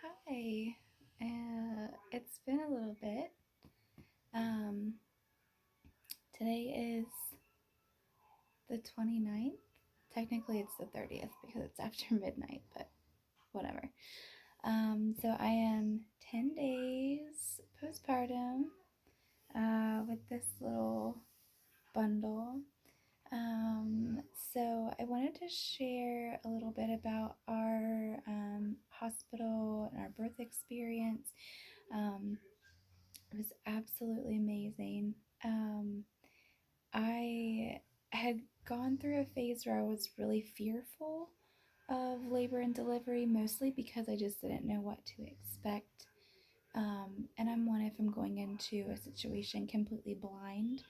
Hi. It's been a little bit. Um, Today is the 29th. Technically, it's the 30th because it's after midnight, but whatever. So I am 10 days postpartum with this little bundle. So I wanted to share a little bit about our hospital and our birth experience. Um, it was absolutely amazing. Um, I had gone through a phase where I was really fearful of labor and delivery, mostly because I just didn't know what to expect. And I'm one, if I'm going into a situation completely blind,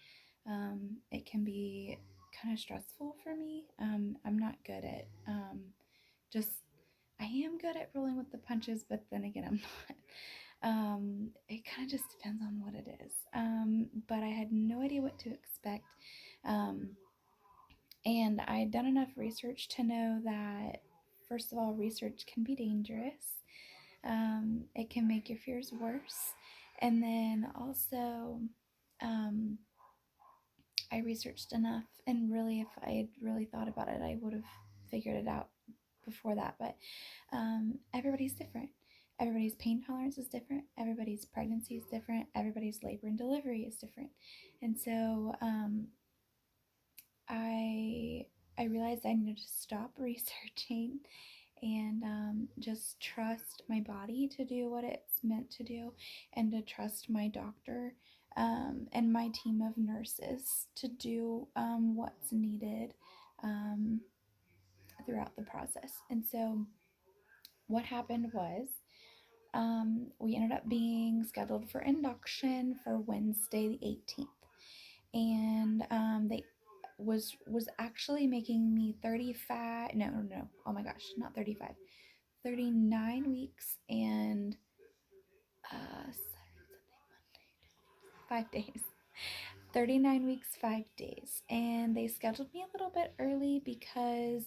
it can be kind of stressful for me. I'm not good at just, I am good at rolling with the punches, but then again, I'm not. It kind of just depends on what it is. But I had no idea what to expect. Um, and I had done enough research to know that, first of all, research can be dangerous. It can make your fears worse. And then also, um, I researched enough, and really, if I had really thought about it, I would have figured it out before that. But everybody's different. Everybody's pain tolerance is different. Everybody's pregnancy is different. Everybody's labor and delivery is different. And so I I realized I needed to stop researching and just trust my body to do what it's meant to do, and to trust my doctor and my team of nurses to do what's needed um, throughout the process. And so, what happened was we ended up being scheduled for induction for Wednesday the 18th, and they was actually making me 35, no, oh my gosh, not 35, 39 weeks and 5 days. 39 weeks, 5 days. And they scheduled me a little bit early because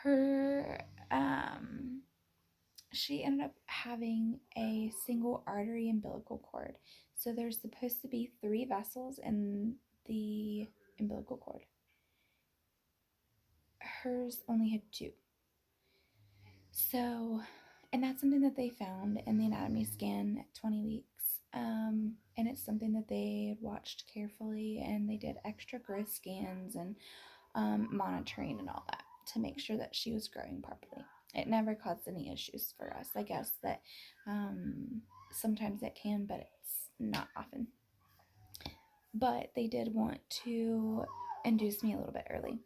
her, she ended up having a single artery umbilical cord. So there's supposed to be three vessels in the umbilical cord. Hers only had two. So, and that's something that they found in the anatomy scan at 20 weeks. And it's something that they watched carefully, and they did extra growth scans and monitoring and all that to make sure that she was growing properly. It never caused any issues for us. I guess that sometimes it can, but it's not often. But they did want to induce me a little bit early.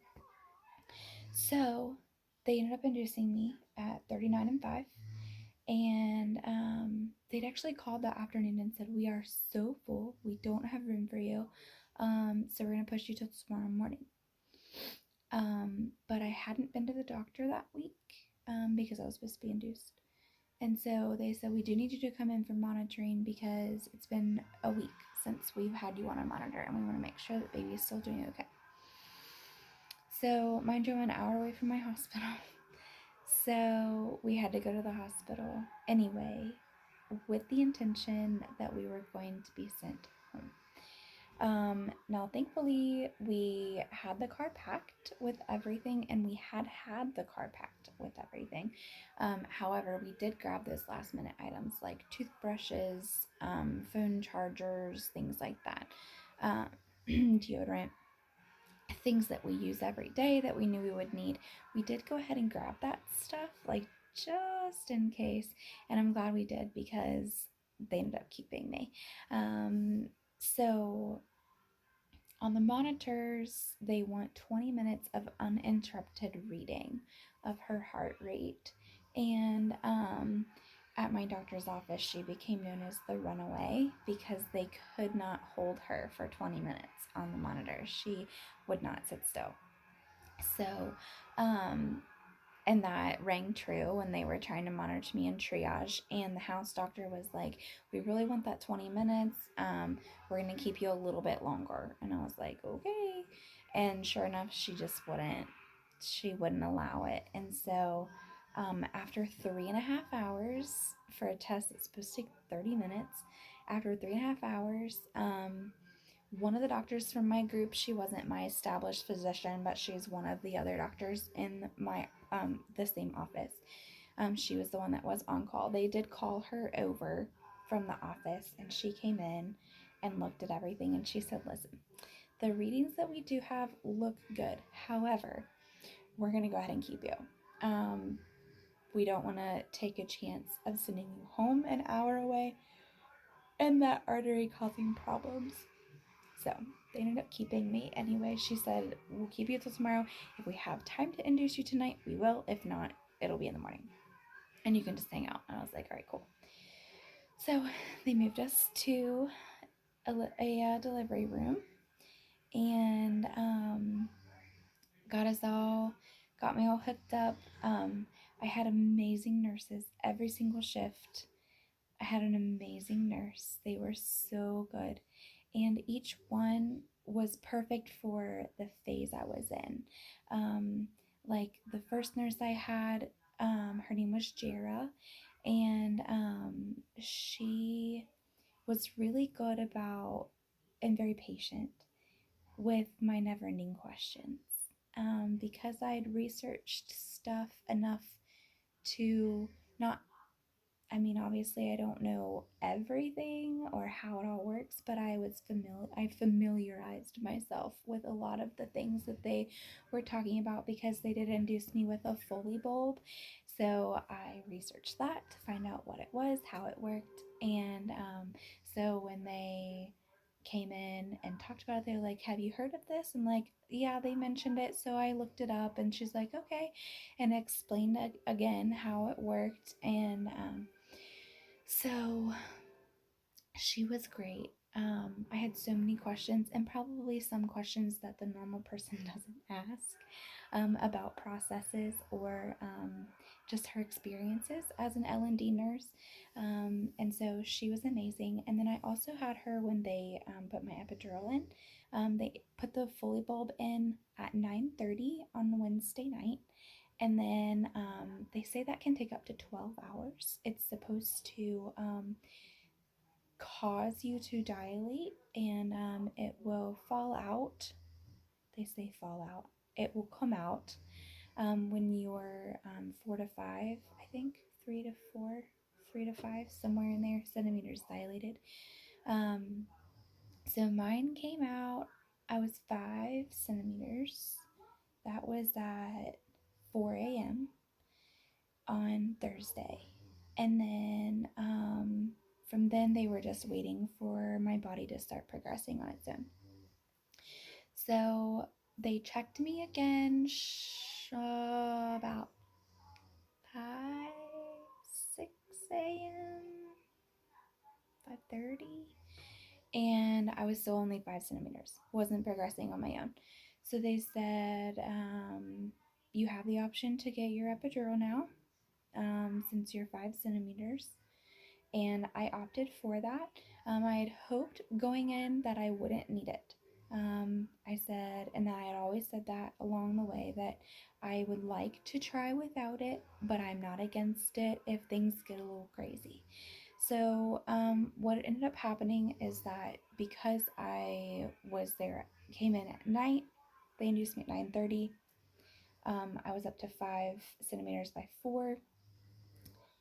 So they ended up inducing me at 39 and 5. And they'd actually called that afternoon and said, "We are so full, we don't have room for you. So we're going to push you till tomorrow morning." But I hadn't been to the doctor that week because I was supposed to be induced. And so they said, "We do need you to come in for monitoring because it's been a week since we've had you on a monitor, and we want to make sure that baby is still doing okay." So, mind you, I'm an hour away from my hospital. So we had to go to the hospital anyway, with the intention that we were going to be sent home. Now, thankfully, we had the car packed with everything, and we had the car packed with everything. However, we did grab those last minute items like toothbrushes, phone chargers, things like that, deodorant, things that we use every day that we knew we would need. We did go ahead and grab that stuff, like just in case. And I'm glad we did because they ended up keeping me. So on the monitors, they want 20 minutes of uninterrupted reading of her heart rate. And at my doctor's office, she became known as the runaway because they could not hold her for 20 minutes on the monitor. She would not sit still. So, and that rang true when they were trying to monitor me in triage. And the house doctor was like, "We really want that 20 minutes. We're going to keep you a little bit longer." And I was like, "Okay." And sure enough, she wouldn't allow it. And so After 3.5 hours for a test that's supposed to take 30 minutes, after 3.5 hours, one of the doctors from my group, she wasn't my established physician, but she's one of the other doctors in my the same office. She was the one that was on call. They did call her over from the office, and she came in and looked at everything, and she said, "Listen, the readings that we do have look good. However, we're going to go ahead and keep you. Um, we don't want to take a chance of sending you home an hour away and that artery causing problems." So they ended up keeping me anyway. She said, "We'll keep you till tomorrow. If we have time to induce you tonight, we will. If not, it'll be in the morning. And you can just hang out." And I was like, "All right, cool." So they moved us to a delivery room and got me all hooked up. I had amazing nurses every single shift. I had an amazing nurse. They were so good. And each one was perfect for the phase I was in. Um, like the first nurse I had, her name was Jera, and she was really good about and very patient with my never ending questions. Because I'd researched stuff enough to not I mean, obviously, I don't know everything or how it all works, but I familiarized myself with a lot of the things that they were talking about because they did induce me with a Foley bulb. So I researched that to find out what it was, how it worked, and so when they came in and talked about it, they were like, "Have you heard of this?" I'm like, "Yeah, they mentioned it." So I looked it up, and she's like, "Okay," and explained again how it worked, and so she was great. I had so many questions, and probably some questions that the normal person doesn't ask about processes or just her experiences as an L&D nurse. And so she was amazing. And then I also had her when they put my epidural in. They put the Foley bulb in at 9:30 on Wednesday night. And then they say that can take up to 12 hours. It's supposed to cause you to dilate, and it will fall out. They say fall out. It will come out when you're 4 to 5, I think, 3 to 4, 3 to 5, somewhere in there, centimeters dilated. Um, so mine came out, I was 5 centimeters. That was at 4 a.m. on Thursday. And then from then, they were just waiting for my body to start progressing on its own. So they checked me again about 5, 6 a.m., 5:30, and I was still only 5 centimeters. Wasn't progressing on my own. So they said, "You have the option to get your epidural now, since you're 5 centimeters." And I opted for that. I had hoped going in that I wouldn't need it. I said, and I had always said that along the way, that I would like to try without it, but I'm not against it if things get a little crazy. So, what ended up happening is that because I was there, came in at night, they induced me at 9:30. I was up to 5 centimeters by 4.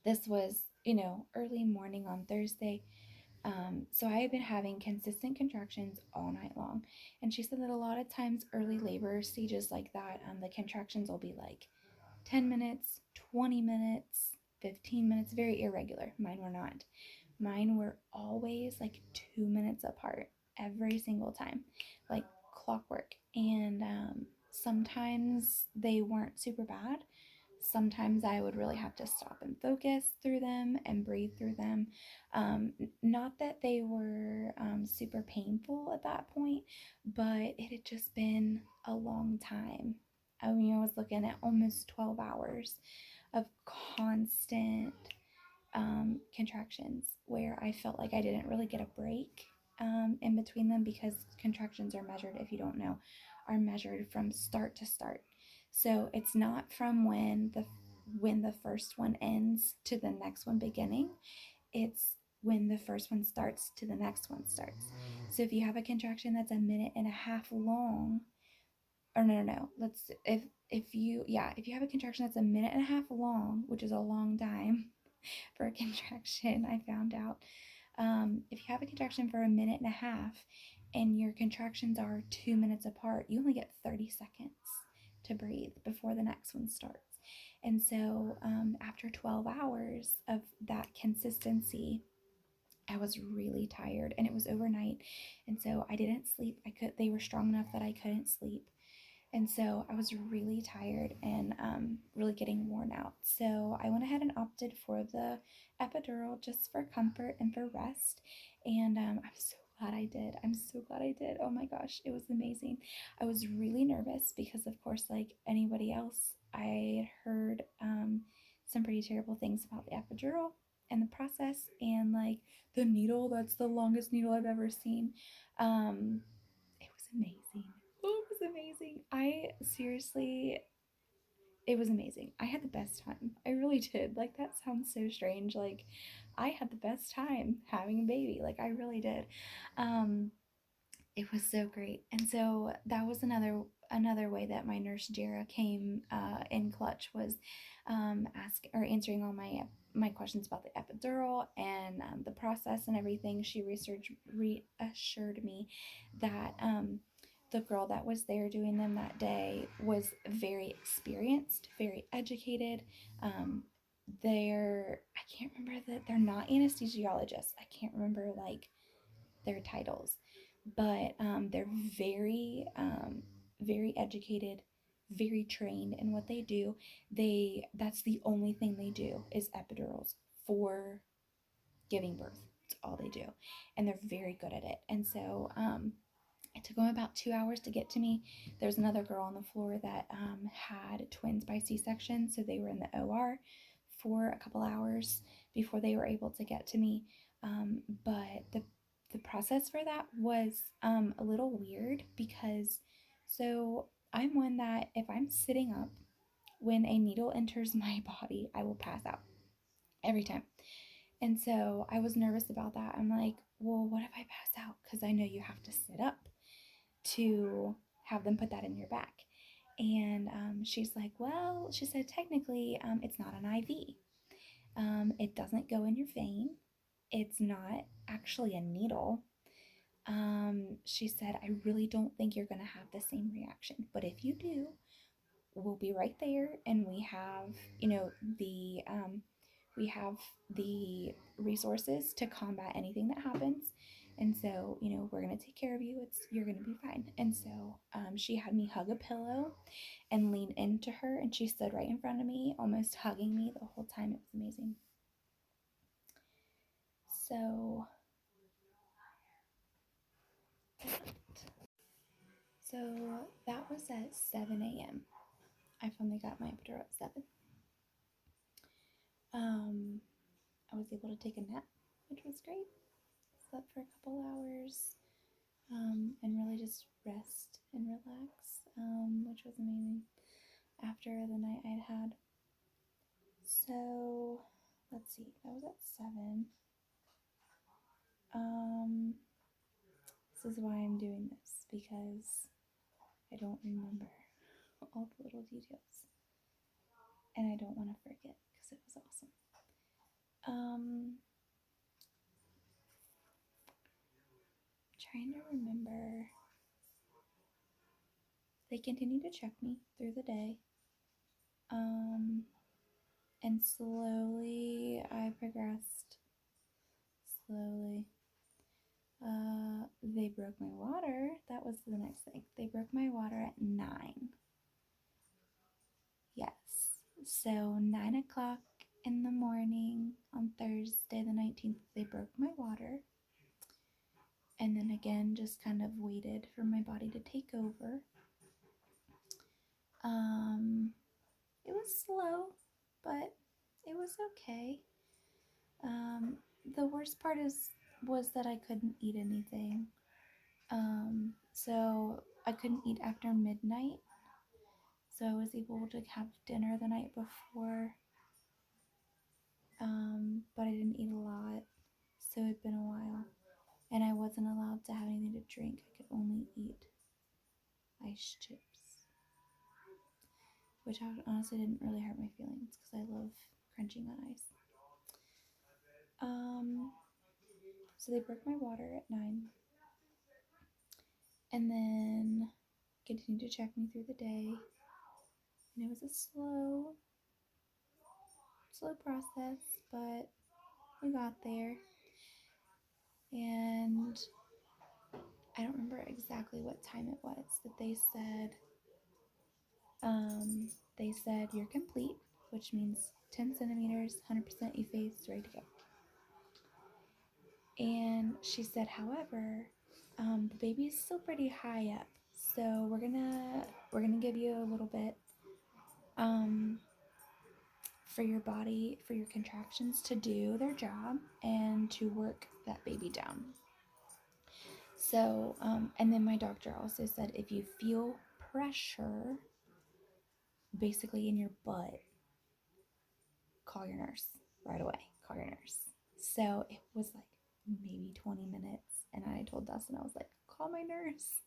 This was, early morning on Thursday. So I had been having consistent contractions all night long. And she said that a lot of times early labor stages like that, the contractions will be like 10 minutes, 20 minutes, 15 minutes, very irregular. Mine were not. Mine were always like 2 minutes apart every single time, like clockwork. And sometimes they weren't super bad. Sometimes I would really have to stop and focus through them and breathe through them. Not that they were super painful at that point, but it had just been a long time. I mean, I was looking at almost 12 hours of constant contractions where I felt like I didn't really get a break in between them, because contractions are measured, if you don't know, are measured from start to start. So it's not from when when the first one ends to the next one beginning. It's when the first one starts to the next one starts. So if you have a contraction that's a minute and a half long, or no, let's if you have a contraction that's a minute and a half long, which is a long time for a contraction, I found out. If you have a contraction for a minute and a half and your contractions are 2 minutes apart, you only get 30 seconds to breathe before the next one starts. And so after 12 hours of that consistency, I was really tired, and it was overnight. And so I didn't sleep. They were strong enough that I couldn't sleep. And so I was really tired and really getting worn out. So I went ahead and opted for the epidural just for comfort and for rest. And I'm so glad I did. I'm so glad I did. Oh my gosh, it was amazing. I was really nervous because, of course, like anybody else, I had heard some pretty terrible things about the epidural and the process, and like the needle. That's the longest needle I've ever seen. It was amazing. Oh, it was amazing. I seriously, it was amazing. I had the best time. I really did. Like, that sounds so strange. Like, I had the best time having a baby. Like, I really did. Um, it was so great. And so that was another way that my nurse Jera came in clutch, was answering all my questions about the epidural and the process and everything. She reassured me that the girl that was there doing them that day was very experienced, very educated. Um, I can't remember that they're not anesthesiologists. I can't remember like their titles, but they're very educated, very trained in what they do. That's the only thing they do is epidurals for giving birth. It's all they do, and they're very good at it. And so it took them about 2 hours to get to me. There's another girl on the floor that had twins by C-section, so they were in the OR for a couple hours before they were able to get to me. But the process for that was a little weird because so I'm one that if I'm sitting up when a needle enters my body, I will pass out every time. And so I was nervous about that. I'm like, well, what if I pass out? Because I know you have to sit up to have them put that in your back. And she's like, well, she said, technically, it's not an IV. It doesn't go in your vein. It's not actually a needle. She said, I really don't think you're going to have the same reaction. But if you do, we'll be right there. And we have the resources to combat anything that happens. And so, we're going to take care of you. You're going to be fine. And so she had me hug a pillow and lean into her, and she stood right in front of me, almost hugging me the whole time. It was amazing. So, that was at 7 a.m. I finally got my epidural at 7. Um, I was able to take a nap, which was great. Slept for a couple hours, and really just rest and relax, which was amazing after the night I'd had. So, let's see, that was at 7. This is why I'm doing this, because I don't remember all the little details, and I don't want to forget because it was awesome. Trying to remember. They continued to check me through the day. And slowly I progressed. Slowly. They broke my water. That was the next thing. They broke my water at 9. Yes. So 9 o'clock in the morning on Thursday the 19th, they broke my water. And then again, just kind of waited for my body to take over. It was slow, but it was okay. The worst part was that I couldn't eat anything. So I couldn't eat after midnight. So I was able to have dinner the night before, but I didn't eat a lot. So it'd been a while. And I wasn't allowed to have anything to drink. I could only eat ice chips, which honestly didn't really hurt my feelings because I love crunching on ice. So they broke my water at 9, and then continued to check me through the day. And it was a slow process, but we got there. And I don't remember exactly what time it was that they said you're complete, which means 10 centimeters, 100% effaced, ready to go. And she said, however, the baby is still pretty high up, so we're gonna give you a little bit for your body, for your contractions to do their job and to work that baby down. So, and then my doctor also said if you feel pressure basically in your butt, call your nurse right away. Call your nurse. So it was like maybe 20 minutes, and I told Dustin, I was like, call my nurse,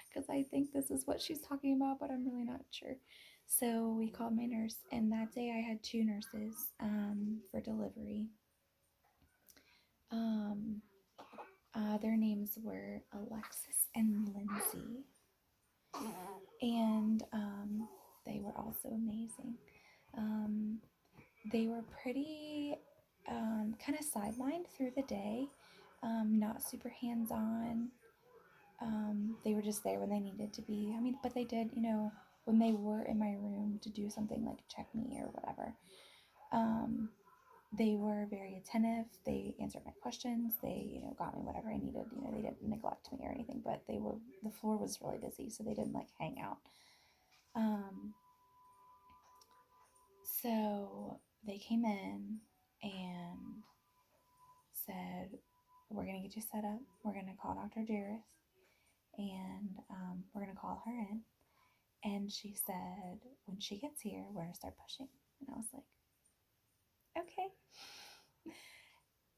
because I think this is what she's talking about, but I'm really not sure. So we called my nurse, and that day I had 2 nurses for delivery. Their names were Alexis and Lindsay, and they were also amazing. They were pretty kind of sidelined through the day, not super hands-on. They were just there when they needed to be. I mean, but they did, when they were in my room to do something like check me or whatever, they were very attentive. They answered my questions. They, got me whatever I needed. They didn't neglect me or anything, but the floor was really busy, so they didn't like hang out. So they came in and said, we're going to get you set up. We're going to call Dr. Jarris, and we're going to call her in. And she said, when she gets here, we're going to start pushing. And I was like, okay.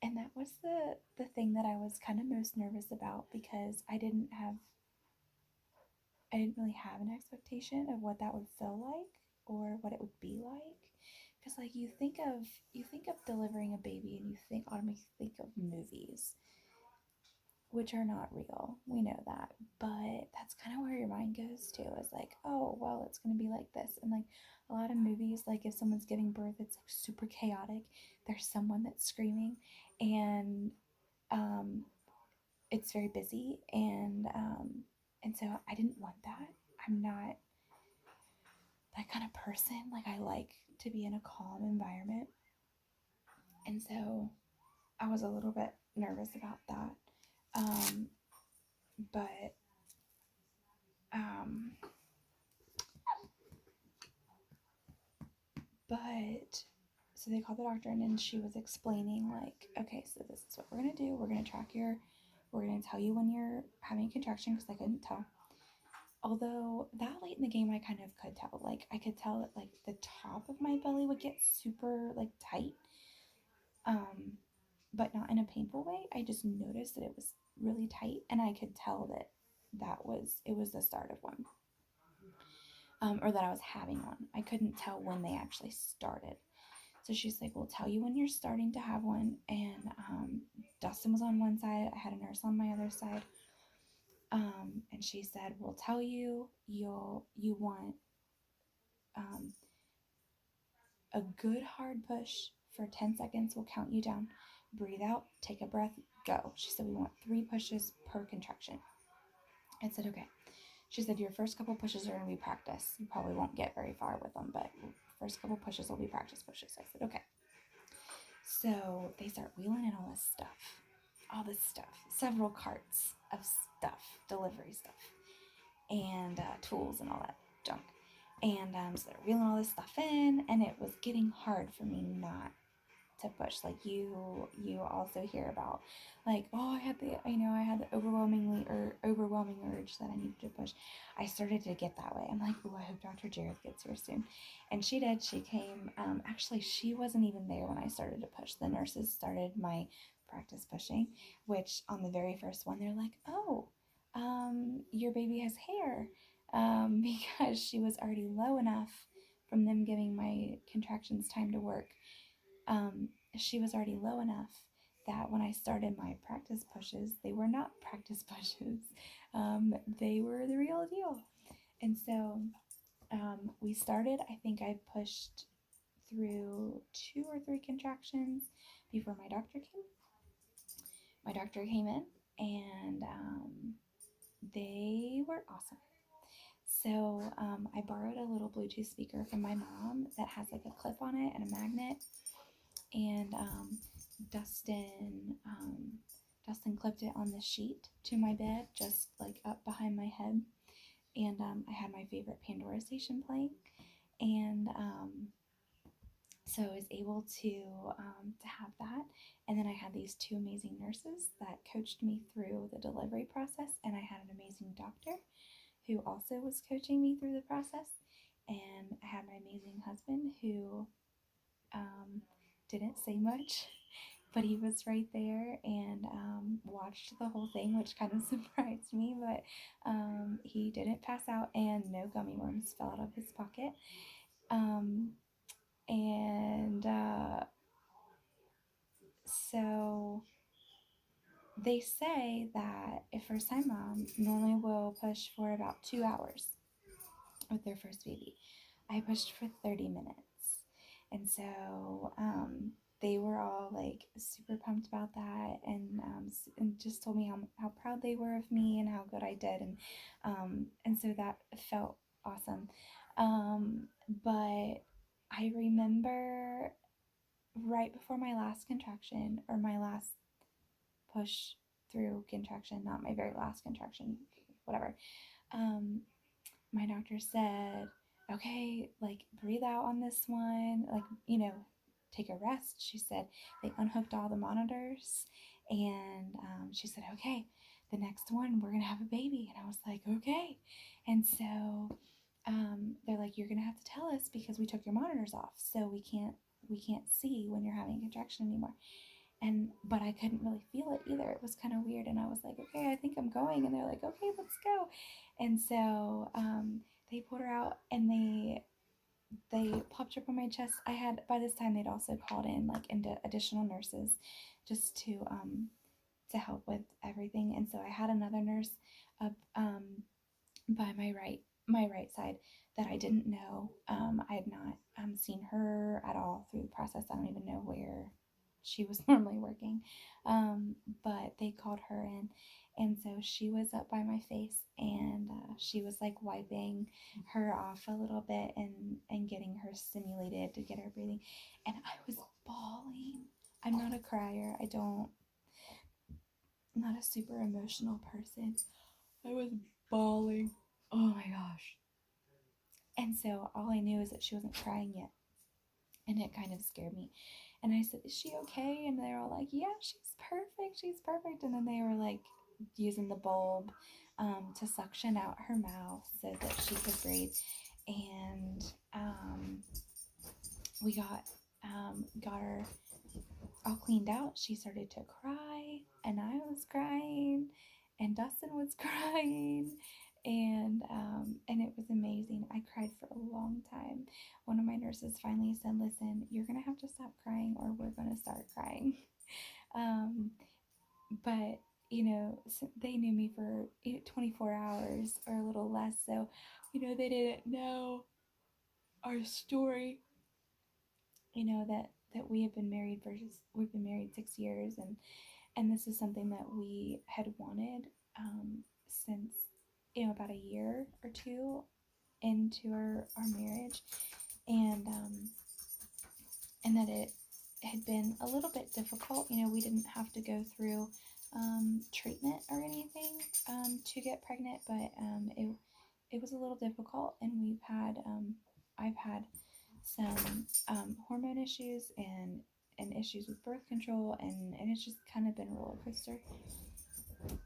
And that was the thing that I was kind of most nervous about, because I didn't really have an expectation of what that would feel like or what it would be like. Because like you think of delivering a baby and you automatically think of movies, which are not real. We know that. But that's kind of where your mind goes to, is like, oh, well, it's going to be like this. And like a lot of movies, like if someone's giving birth, it's like super chaotic. There's someone that's screaming, and it's very busy. And so I didn't want that. I'm not that kind of person. Like I like to be in a calm environment. And so I was a little bit nervous about that. But so they called the doctor in, and she was explaining like, okay, so this is what we're going to do. We're going to we're going to tell you when you're having a contraction, because I couldn't tell. Although that late in the game, I kind of could tell. Like I could tell that like the top of my belly would get super like tight, but not in a painful way. I just noticed that it was really tight, and I could tell that it was the start of one, or that I was having one. I couldn't tell when they actually started. So she's like, we'll tell you when you're starting to have one. And Dustin was on one side. I had a nurse on my other side. And she said, we'll tell you, you want a good hard push for 10 seconds. We'll count you down. Breathe out, take a breath, go. She said, we want 3 pushes per contraction. I said, okay. She said, your first couple pushes are going to be practice. You probably won't get very far with them, but first couple pushes will be practice pushes. I said, okay. So they start wheeling in all this stuff, several carts of stuff, delivery stuff, and tools and all that junk. And so they're wheeling all this stuff in, and it was getting hard for me not to push. Like you also hear about, like, oh, I had the overwhelming urge that I needed to push. I started to get that way. I'm like, oh, I hope Dr. Jareth gets here soon. And she did. She came. Actually, she wasn't even there when I started to push. The nurses started my practice pushing, which on the very first one, they're like, oh, your baby has hair, because she was already low enough from them giving my contractions time to work. She was already low enough that when I started my practice pushes, they were not practice pushes. They were the real deal. And so we started, I think I pushed through 2 or 3 contractions before my doctor came. My doctor came in, and they were awesome. So I borrowed a little Bluetooth speaker from my mom that has like a clip on it and a magnet. And Dustin Dustin clipped it on the sheet to my bed, just like up behind my head. And I had my favorite Pandora station playing, and so I was able to have that. And then I had these 2 amazing nurses that coached me through the delivery process, and I had an amazing doctor who also was coaching me through the process. And I had my amazing husband who didn't say much, but he was right there and watched the whole thing, which kind of surprised me. But he didn't pass out, and no gummy worms fell out of his pocket. Um, and So they say that a first time mom normally will push for about 2 hours with their first baby. I pushed for 30 minutes. And so they were all like super pumped about that, and just told me how proud they were of me and how good I did. And so that felt awesome. But I remember right before my last contraction, or my last push through contraction, not my very last contraction, whatever. Um, my doctor said, okay, like breathe out on this one, like, take a rest. She said they unhooked all the monitors, and she said, okay, the next one, we're going to have a baby. And I was like, okay. And so they're like, you're going to have to tell us because we took your monitors off. So we can't see when you're having a contraction anymore. But I couldn't really feel it either. It was kind of weird, and I was like, okay, I think I'm going. And they're like, okay, let's go. And so they pulled her out, and they popped her up on my chest. I had, by this time, they'd also called in like additional nurses just to help with everything. And so I had another nurse up by my right side that I didn't know. I had not seen her at all through the process. I don't even know where she was normally working. But they called her in, and so she was up by my face, and she was like wiping her off a little bit, and getting her stimulated to get her breathing. And I was bawling. I'm not a crier. I'm not a super emotional person. I was bawling. Oh my gosh. And so all I knew is that she wasn't crying yet. And it kind of scared me. And I said, is she okay? And they were all like, yeah, she's perfect. She's perfect. And then they were like using the bulb to suction out her mouth so that she could breathe. And we got her all cleaned out. She started to cry, and I was crying, and Dustin was crying, and it was amazing. I cried for a long time. One of my nurses finally said, listen, you're gonna have to stop crying, or we're gonna start crying. But they knew me for 24 hours or a little less, so they didn't know our story. That we've been married 6 years, and this is something that we had wanted since about a year or two into our marriage, and and that it had been a little bit difficult. We didn't have to go through treatment or anything to get pregnant, but it was a little difficult, and I've had some hormone issues and issues with birth control, and it's just kind of been a roller coaster.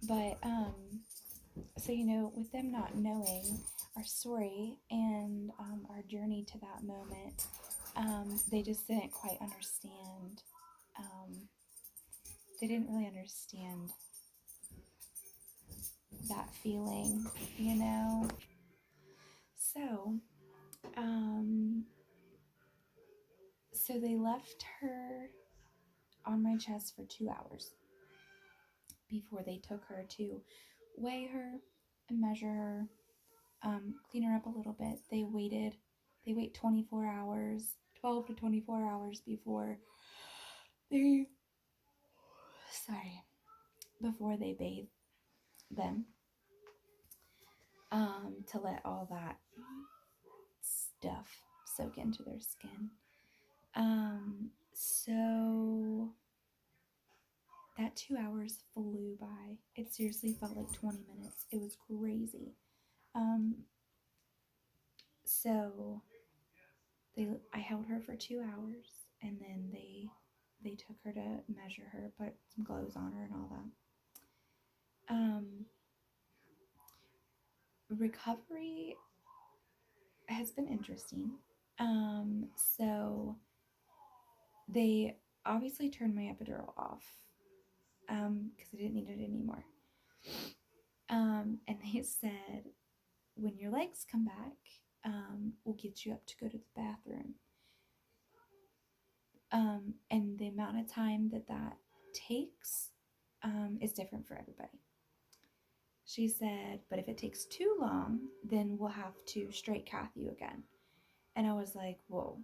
But so with them not knowing our story and our journey to that moment, they just didn't quite understand. Um, they didn't really understand that feeling, you know. So, um, so they left her on my chest for 2 hours before they took her to weigh her and measure her, clean her up a little bit. They wait 24 hours, 12 to 24 hours before they, sorry, before they bathe them, to let all that stuff soak into their skin. So that 2 hours flew by. It seriously felt like 20 minutes. It was crazy. Um, so I held her for 2 hours, and then they took her to measure her, put some clothes on her and all that. Recovery has been interesting. So they obviously turned my epidural off, because I didn't need it anymore. And they said, when your legs come back, we'll get you up to go to the bathroom. And the amount of time that takes, is different for everybody. She said, but if it takes too long, then we'll have to straight cath you again. And I was like, whoa.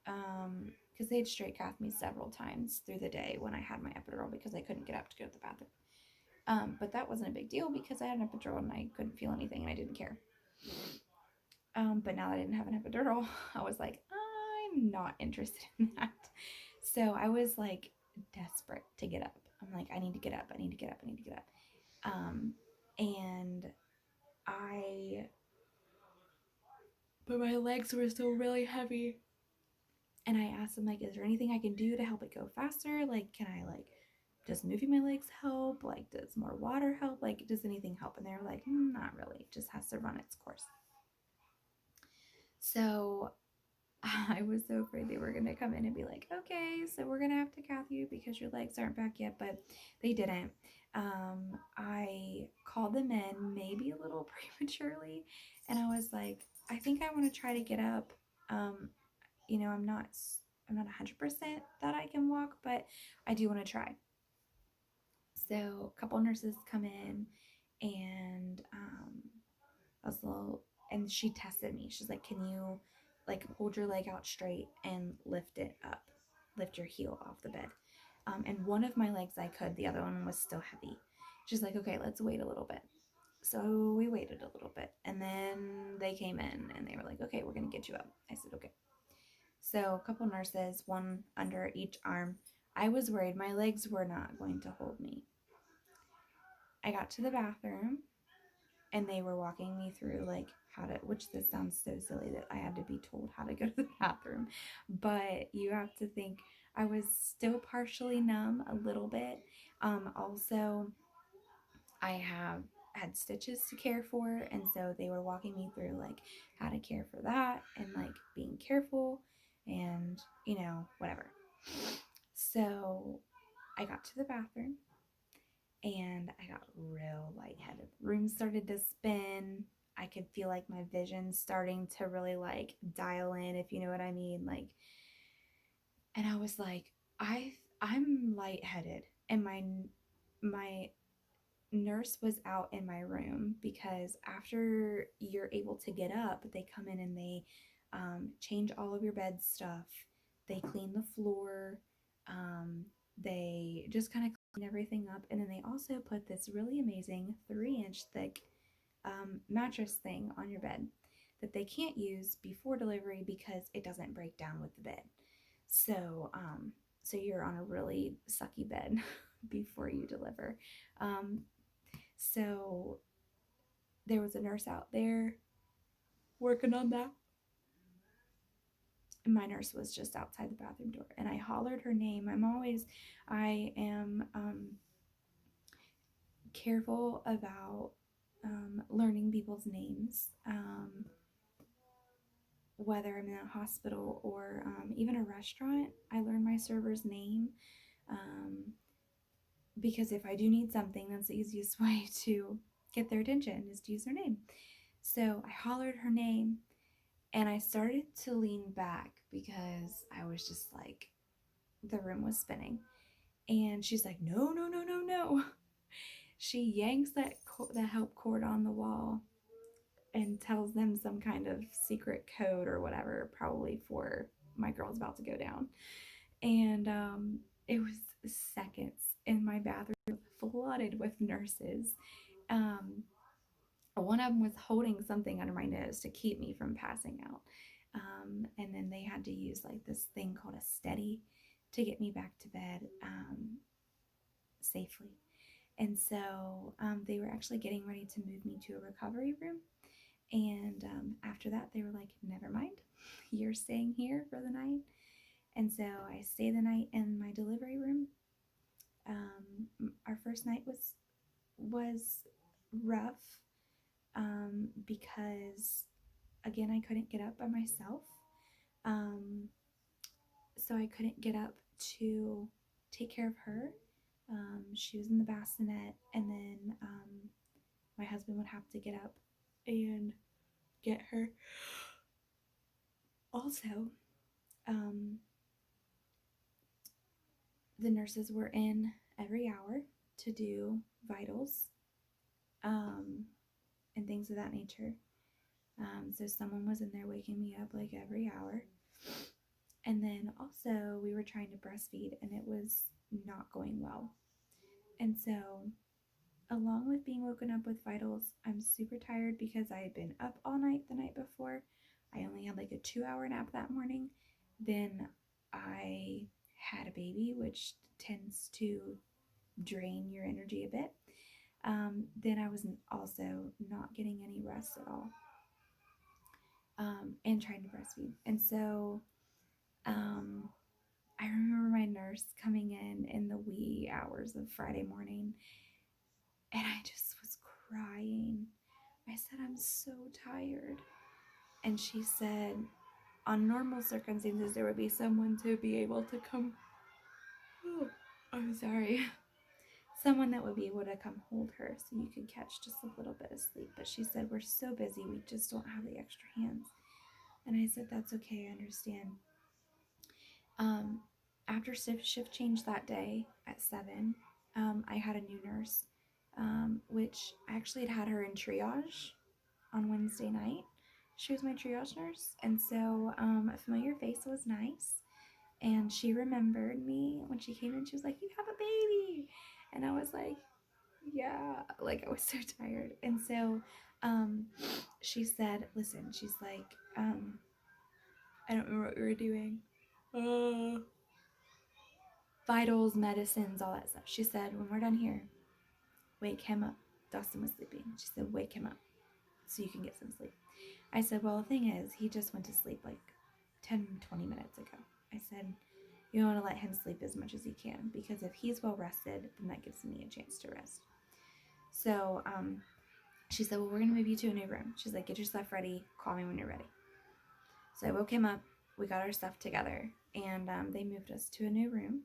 Because they'd straight cath me several times through the day when I had my epidural because I couldn't get up to go to the bathroom. But that wasn't a big deal because I had an epidural and I couldn't feel anything and I didn't care. But now that I didn't have an epidural, I was like, I'm not interested in that. So I was like desperate to get up. I'm like, I need to get up. I need to get up. I need to get up. And but my legs were still really heavy. And I asked them, like, is there anything I can do to help it go faster? Like, can I, like, does moving my legs help? Like, does more water help? Like, does anything help? And they were like, not really. It just has to run its course. So I was so afraid they were going to come in and be like, okay, so we're going to have to cath you because your legs aren't back yet. But they didn't. I called them in maybe a little prematurely. And I was like, I think I want to try to get up. I'm not 100% that I can walk, but I do want to try. So a couple nurses come in, and and she tested me. She's like, can you like hold your leg out straight and lift it up, lift your heel off the bed? And one of my legs I could, the other one was still heavy. She's like, okay, let's wait a little bit. So we waited a little bit, and then they came in and they were like, okay, we're gonna get you up. I said, okay. So a couple nurses, one under each arm. I was worried my legs were not going to hold me. I got to the bathroom and they were walking me through like how to, which this sounds so silly that I had to be told how to go to the bathroom, but you have to think I was still partially numb a little bit. Also, I have had stitches to care for, and so they were walking me through like how to care for that and like being careful and whatever. So I got to the bathroom and I got real lightheaded. Room started to spin. I could feel like my vision starting to really like dial in, if you know what I mean. Like, and I was like, I'm lightheaded, and my nurse was out in my room because after you're able to get up, they come in and they change all of your bed stuff. They clean the floor. They just kind of clean everything up. And then they also put this really amazing 3-inch thick mattress thing on your bed that they can't use before delivery because it doesn't break down with the bed. So you're on a really sucky bed before you deliver. So there was a nurse out there working on that. my nurse was just outside the bathroom door, and I hollered her name. I am careful about learning people's names, whether I'm in a hospital or even a restaurant. I learn my server's name, um, because if I do need something, that's the easiest way to get their attention is to use their name. So I hollered her name, and I started to lean back because I was just like, the room was spinning. And she's like, no, no, no, no, no. She yanks that help cord on the wall and tells them some kind of secret code or whatever, probably for my girl's about to go down. And it was seconds, and my bathroom flooded with nurses. Um, One of them was holding something under my nose to keep me from passing out. And then they had to use like this thing called a steady to get me back to bed safely. And so they were actually getting ready to move me to a recovery room. And after that, they were like, never mind, you're staying here for the night. And so I stayed the night in my delivery room. Our first night was rough because, again, I couldn't get up by myself. Um, so I couldn't get up to take care of her. She was in the bassinet, and then my husband would have to get up and get her. Also, um, the nurses were in every hour to do vitals and things of that nature. So someone was in there waking me up like every hour. And then also, we were trying to breastfeed, and it was not going well. And so, along with being woken up with vitals, I'm super tired because I had been up all night the night before. I only had like a 2 hour nap that morning. Then I had a baby, which tends to drain your energy a bit. Then I was also not getting any rest at all, and trying to breastfeed. And so um, I remember my nurse coming in the wee hours of Friday morning, and I just was crying. I said, I'm so tired. And she said, on normal circumstances, there would be someone to be able to come. Oh, I'm sorry. Someone that would be able to come hold her so you could catch just a little bit of sleep. But she said, we're so busy, we just don't have the extra hands. And I said, that's okay, I understand. Um, After shift change that day at 7, I had a new nurse, which I actually had her in triage on Wednesday night. She was my triage nurse, and so a familiar face was nice. And she remembered me when she came in. She was like, "You have a baby," and I was like, "Yeah." Like I was so tired, and so she said, "Listen," she's like, "I don't remember what we were doing." Vitals, medicines, all that stuff. She said, when we're done here, wake him up. Dustin was sleeping. She said, wake him up so you can get some sleep. I said, well, the thing is, he just went to sleep like 10, 20 minutes ago. I said, you want to let him sleep as much as he can, because if he's well rested, then that gives me a chance to rest. So she said, well, we're going to move you to a new room. She's like, get your stuff ready. Call me when you're ready. So I woke him up. We got our stuff together, and they moved us to a new room.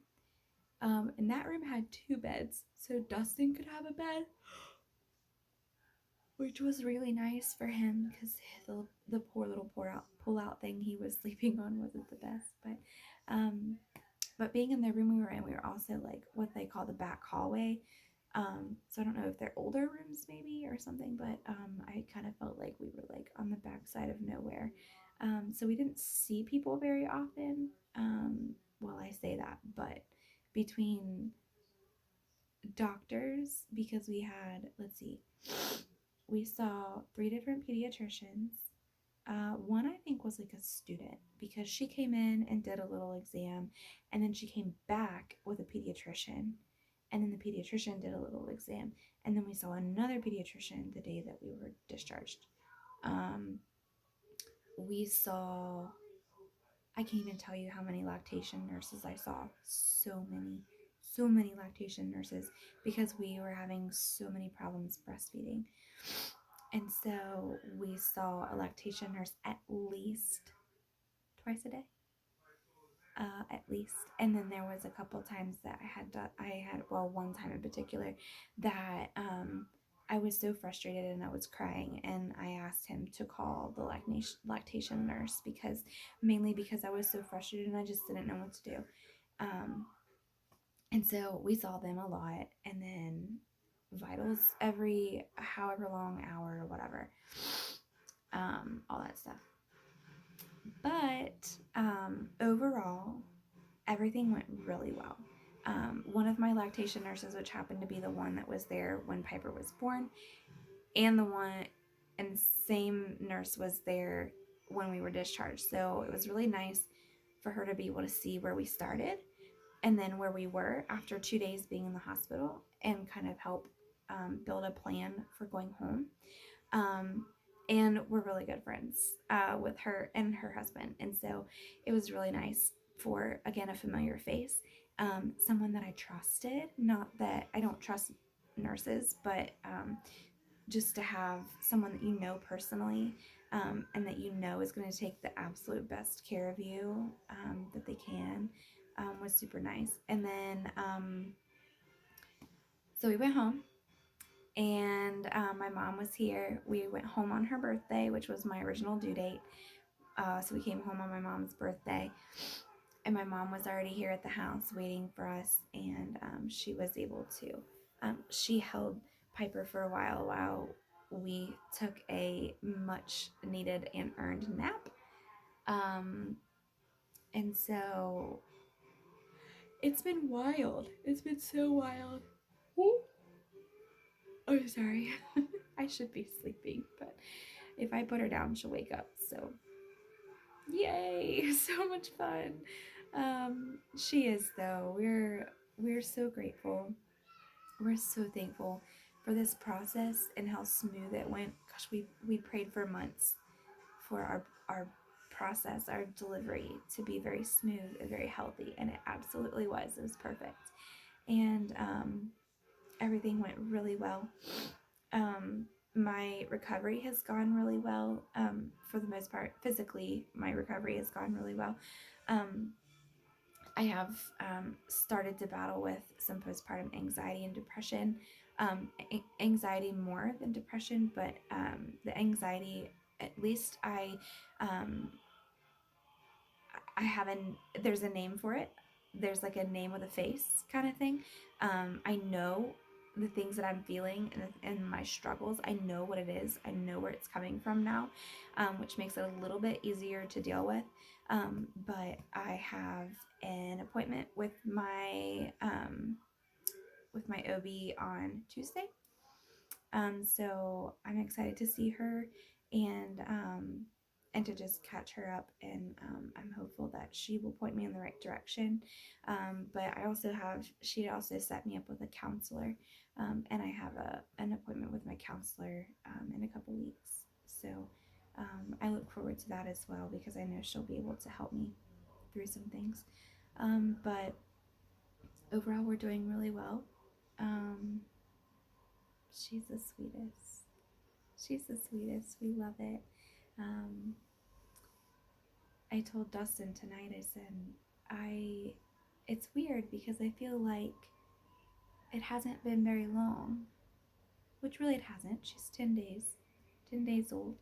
And that room had 2 beds, so Dustin could have a bed, which was really nice for him because the poor little pull out thing he was sleeping on wasn't the best. But being in the room we were also like what they call the back hallway. So I don't know if they're older rooms maybe or something, but I kind of felt like we were like on the back side of nowhere. So we didn't see people very often. Well, I say that, but between doctors, because we had, let's see, we saw 3 different pediatricians. One I think was like a student, because she came in and did a little exam, and then she came back with a pediatrician, and then the pediatrician did a little exam, and then we saw another pediatrician the day that we were discharged. We saw I can't even tell you how many lactation nurses I saw. So many lactation nurses because we were having so many problems breastfeeding. And so we saw a lactation nurse at least twice a day, at least. And then there was a couple times that well, one time in particular that I was so frustrated and I was crying, and I asked him to call the lactation nurse mainly because I was so frustrated and I just didn't know what to do. Um, and so we saw them a lot, and then vitals every however long hour or whatever, all that stuff. But overall, everything went really well. One of my lactation nurses, which happened to be the one that was there when Piper was born, and same nurse was there when we were discharged. So it was really nice for her to be able to see where we started and then where we were after 2 days being in the hospital, and kind of help build a plan for going home. Um, and we're really good friends with her and her husband. And so it was really nice for, again, a familiar face, someone that I trusted. Not that I don't trust nurses, but just to have someone that you know personally, and that you know is going to take the absolute best care of you that they can, was super nice. And then, so we went home, and my mom was here. We went home on her birthday, which was my original due date. So we came home on my mom's birthday, and my mom was already here at the house waiting for us, and she was able to. She held Piper for a while we took a much needed and earned nap. Um, and so it's been wild. It's been so wild. Oh, sorry. I should be sleeping, but if I put her down, she'll wake up. So, yay! So much fun. She is though. We're so grateful. We're so thankful for this process and how smooth it went. Gosh, we prayed for months for our process, our delivery to be very smooth and very healthy, and it absolutely was. It was perfect, and everything went really well. My recovery has gone really well, for the most part. Physically, my recovery has gone really well. I have started to battle with some postpartum anxiety and depression. Anxiety more than depression, but the anxiety, at least um, I have there's a name for it. There's like a name with a face kind of thing. I know the things that I'm feeling and my struggles. I know what it is. I know where it's coming from now, which makes it a little bit easier to deal with. But I have an appointment with my OB on Tuesday. So I'm excited to see her, and to just catch her up, and I'm hopeful that she will point me in the right direction. But she also set me up with a counselor, and I have an appointment with my counselor in a couple weeks. So I look forward to that as well, because I know she'll be able to help me through some things. But overall, we're doing really well. Um, she's the sweetest. She's the sweetest. We love it. Um, I told Dustin tonight, I said, it's weird because I feel like it hasn't been very long, which really it hasn't. She's 10 days old.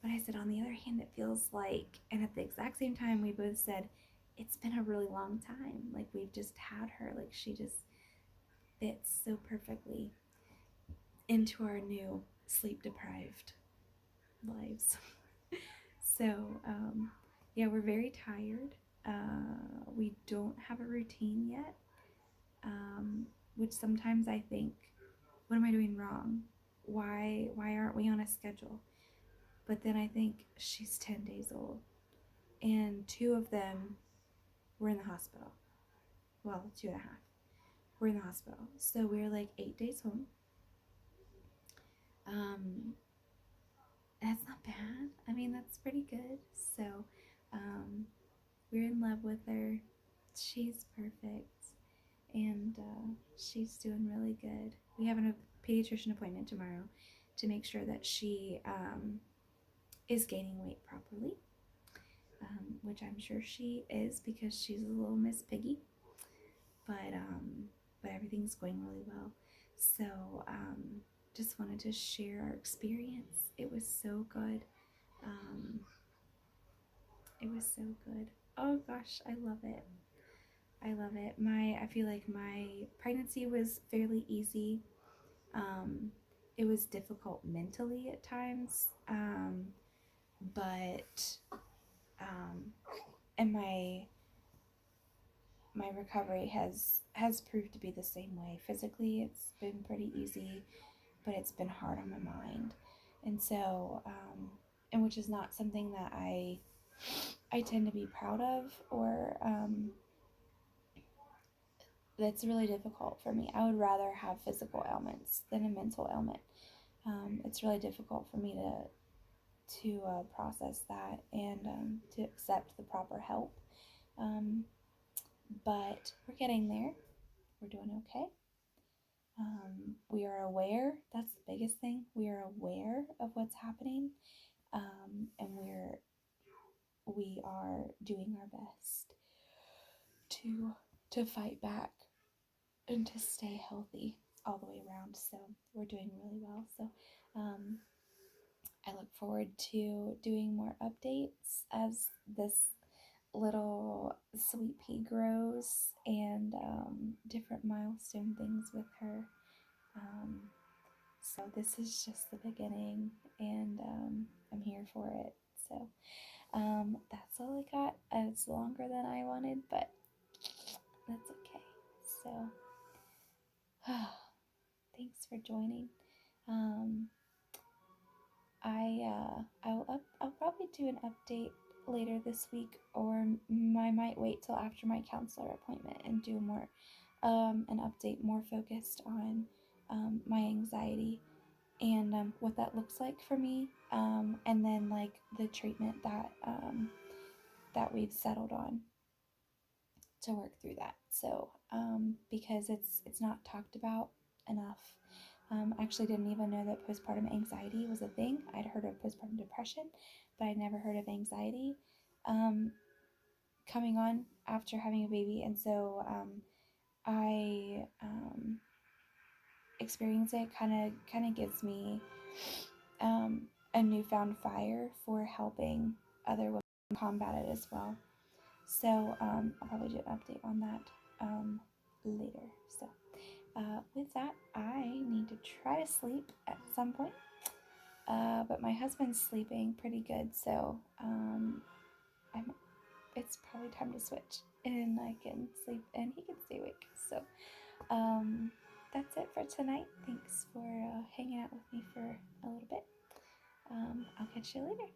But I said, on the other hand, it feels like, and at the exact same time, we both said, it's been a really long time. Like, we've just had her. Like, she just fits so perfectly into our new sleep deprived lives. So, yeah, we're very tired. We don't have a routine yet, which sometimes I think, what am I doing wrong? Why aren't we on a schedule? But then I think, she's 10 days old, and 2 of them were in the hospital. Well, 2.5. We're in the hospital. So we're like 8 days home. That's not bad. I mean, that's pretty good. So, um, We're in love with her. She's perfect. And she's doing really good. We have a pediatrician appointment tomorrow to make sure that she is gaining weight properly, which I'm sure she is because she's a little Miss Piggy. But everything's going really well. So just wanted to share our experience. It was so good. Um, it was so good. Oh gosh, I love it. I love it. I feel like my pregnancy was fairly easy. Um, it was difficult mentally at times, but um, and my recovery has proved to be the same way. Physically, it's been pretty easy, but it's been hard on my mind, and so and which is not something that I tend to be proud of, or that's really difficult for me. I would rather have physical ailments than a mental ailment. It's really difficult for me to process that and to accept the proper help. Um, but we're getting there. We're doing okay. We are aware. That's the biggest thing. We are aware of what's happening, and we are doing our best to fight back and to stay healthy all the way around. So we're doing really well. So um, I look forward to doing more updates as this little sweet pea grows and different milestone things with her. Um, so this is just the beginning, and I'm here for it. So that's all I got. It's longer than I wanted, but that's okay. So thanks for joining. Um, I'll probably do an update later this week, or I might wait till after my counselor appointment and do more an update more focused on my anxiety and what that looks like for me, and then like the treatment that we've settled on to work through that. So because it's not talked about enough. I actually didn't even know that postpartum anxiety was a thing. I'd heard of postpartum depression, but I'd never heard of anxiety coming on after having a baby. And so I experience it kind of gives me a newfound fire for helping other women combat it as well. So I'll probably do an update on that later. So with that, I need to try to sleep at some point. But my husband's sleeping pretty good, so it's probably time to switch, and I can sleep and he can stay awake. So that's it for tonight. Thanks for hanging out with me for a little bit. I'll catch you later.